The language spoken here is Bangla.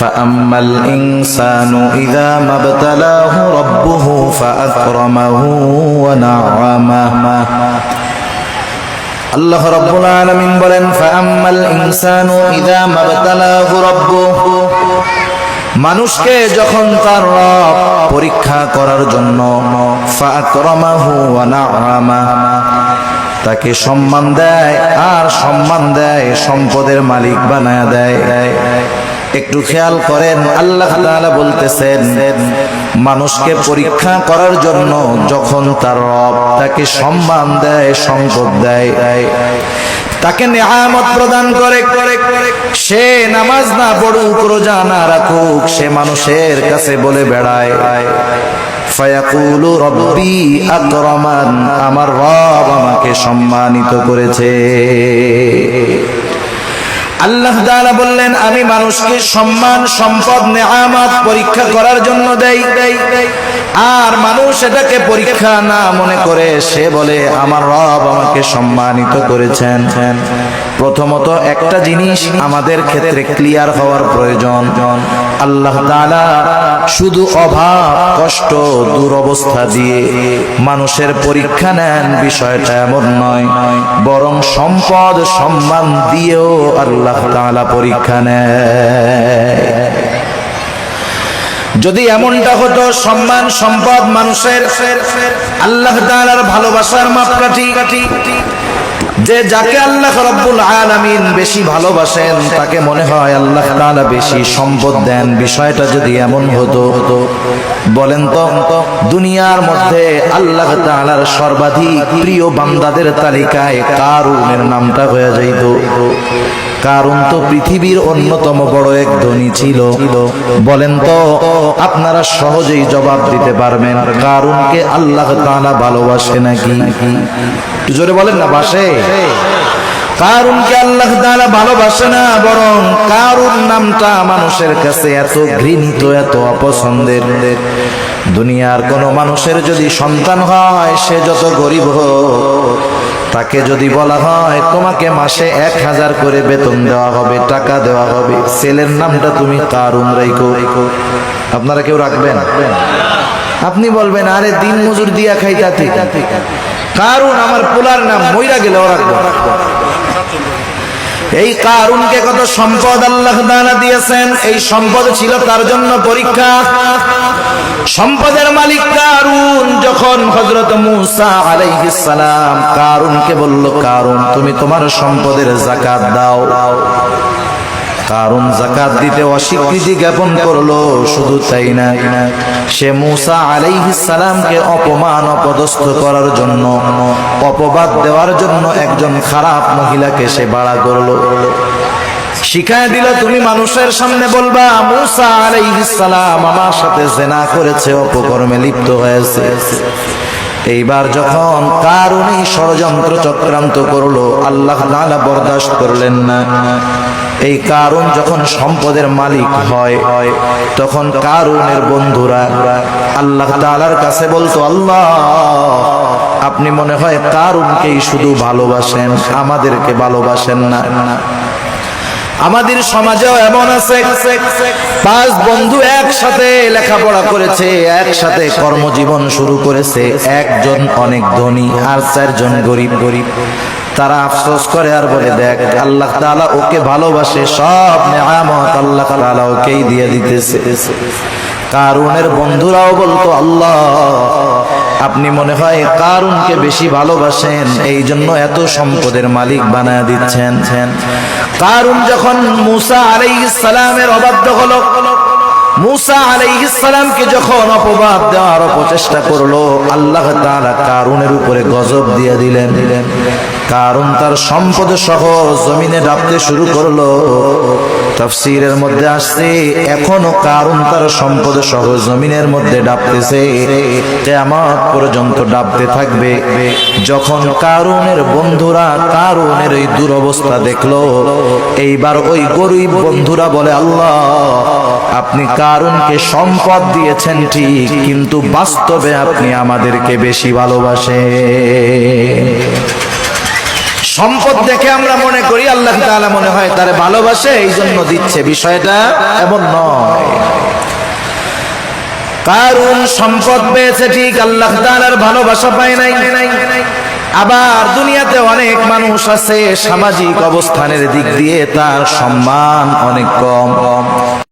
فأما الإنسان إذا ما ابتلاه ربه فأكرمه ونعمه আল্লাহ রাব্বুল আলামিন বলেন ফাআম্মাল ইনসানু ইযা মাবতালাহু রাব্বুহু মানুষকে যখন তার রব পরীক্ষা করার জন্য ফাআকরামাহু ওয়া নাআমা তাকে সম্মান দেয় আর সম্মান দেয় সম্পদের মালিক বানায়া দেয়। একটু খেয়াল করেন আল্লাহ তাআলা বলতেছেন মানুষকে পরীক্ষা করার জন্য যখন তার রব তাকে সম্মান দেয় সম্পদ দেয় তাকে নেয়ামত প্রদান করে সে নামাজ না পড়ুক রোজা না রাখুক সে মানুষের কাছে বলে বেড়ায় ফায়াকুলু রব্বি আকরামান আমার রব আমাকে সম্মানিত করেছে। আল্লাহ তাআলা বললেন আমি মানুষকে সম্মান সম্পদ নেয়ামত পরীক্ষা করার জন্য দেই আর মানুষ এটাকে পরীক্ষা না মনে করে সে বলে আমার রব আমাকে সম্মানিত করেছেন। প্রথমত একটা জিনিস আমাদের ক্ষেত্রে ক্লিয়ার হওয়ার প্রয়োজন আল্লাহ তাআলা শুধু অভাব কষ্ট দুরবস্থা দিয়ে মানুষের পরীক্ষা নেন বিষয়টা এমন নয়, বরং সম্পদ সম্মান দিয়েও আল্লাহ তাআলা পরীক্ষা নেয়। যদি এমনটা হতো সম্মান সম্পদ মানুষের আল্লাহ তাআলার ভালোবাসার মাপকাঠি যে যাকে আল্লাহ রাব্বুল আলামিন বেশি ভালোবাসেন তাকে মনে হয় আল্লাহ তাআলা বেশি সম্পদ দেন, বিষয়টা যদি এমন হতো বলেন তো দুনিয়ার মধ্যে আল্লাহ তাআলার সর্বাধিক প্রিয় বান্দাদের তালিকায় কারুনের নামটা হয়ে যাইত। কারণ তো পৃথিবীর অন্যতম বড় এক ধনী ছিল। বলেন তো আপনারা সহজেই জবাব দিতে পারবেন কারুনকে আল্লাহ তাআলা ভালোবাসে নাকি? একটু জোরে বলেন না বাসে? কারুনকে আল্লাহ তাআলা ভালোবাসে না, বরং কারুন নামটা মানুষের কাছে এত ঘৃণিত এত অপছন্দের। দুনিয়ার কোন মানুষের যদি সন্তান হয় সে যত গরিব হোক তাকে যদি বলা হয় তোমাকে মাসে 1000 করে বেতন দেওয়া হবে টাকা দেওয়া হবে ছেলের নামটা তুমি কারুন রাখো, আপনারা কেউ রাখবেন? আপনি বলবেন আরে দিন মজুর দিয়া খাইতা ঠিক কারুন আমার পোলার নাম মইরা গেলে রাখবো। এই কারুনকে কত সম্পদ আল্লাহ তাআলা দিয়েছেন, এই সম্পদ ছিল তার জন্য পরীক্ষা। সম্পদের মালিক কারুন যখন হযরত মূসা আলাইহিস সালাম কারুনকে বলল কারুন তুমি তোমার সম্পদের যাকাত দাও, কারুন যাকাত দিতে অস্বীকৃতি জ্ঞাপন করলো। শুধু তাই না, সে মূসা আলাইহিস সালামকে অপমান অপদস্থ করার জন্য অপবাদ দেওয়ার জন্য একজন খারাপ মহিলাকে সে ভাড়া করলো, শিখায় দিল তুমি মানুষের সামনে বলবা মূসা আলাইহিস সালাম আমার সাথে জিনা করেছে অপকর্মে লিপ্ত হয়েছে। এইবার যখন কারুনই ষড়যন্ত্র চক্রান্ত করলো আল্লাহ তাআলা বরদাস্ত করলেন না। এই কারুন যখন সম্পদের মালিক হয় তখন কারুনের বন্ধুরা আল্লাহ তাআলার কাছে বলতো আল্লাহ আপনি মনে হয় কারুনকেই শুধু ভালোবাসেন আমাদেরকে ভালোবাসেন না। আমাদের সমাজেও এমন আছে 5 বন্ধু একসাথে লেখাপড়া করেছে একসাথে কর্মজীবন শুরু করেছে, একজন অনেক ধনী আর 4 জন গরিব। তারা আফসোস করে আর বলে দেখ আল্লাহ তাআলা ওকে ভালোবাসে, সব নেয়ামত আল্লাহ তাআলা ওকেই দিয়ে দিতেছে। কারুনের বন্ধুরাও বলতো আল্লাহ আপনি মনে হয় কারুনকে বেশি ভালোবাসেন এই জন্য এত সম্পদের মালিক বানায় দিচ্ছেন। কারুন যখন মূসা আলাইহিস সালামের অবাধ্য হলো, মূসা আলাইহিস সালামকে যখন অপবাদ দেওয়ার প্রচেষ্টা করলো আল্লাহ তাআলা কারুনের উপরে গজব দিয়ে দিলেন। কারুন তার সম্পদ সহ জমিনে ডাবতে শুরু করলো। তাফসীরের মধ্যে আসছে এখনো কারুন তার সম্পদ সহ জমিনের মধ্যে ডাবতেছে, কিয়ামত পর্যন্ত ডাবতে থাকবে। যখন কারুনের বন্ধুরা কারুনের এই দুরবস্থা দেখলো এইবার ওই গরিব বন্ধুরা বলে আল্লাহ আপনি কারুনকে সম্পদ দিয়েছেন ঠিক, কিন্তু বাস্তবে আপনি আমাদেরকে বেশি ভালোবাসেন। সম্পদ দেখে আমরা মনে করি আল্লাহ তাআলা মনে হয় তারে ভালোবাসে এই জন্য দিচ্ছে, বিষয়টা এমন নয়। কারুন সম্পদ পেয়েছে ঠিক, আল্লাহ তাআলার ভালোবাসা পায় নাই। আবার দুনিয়াতে অনেক মানুষ আছে সামাজিক অবস্থানের দিক দিয়ে তার সম্মান অনেক কম।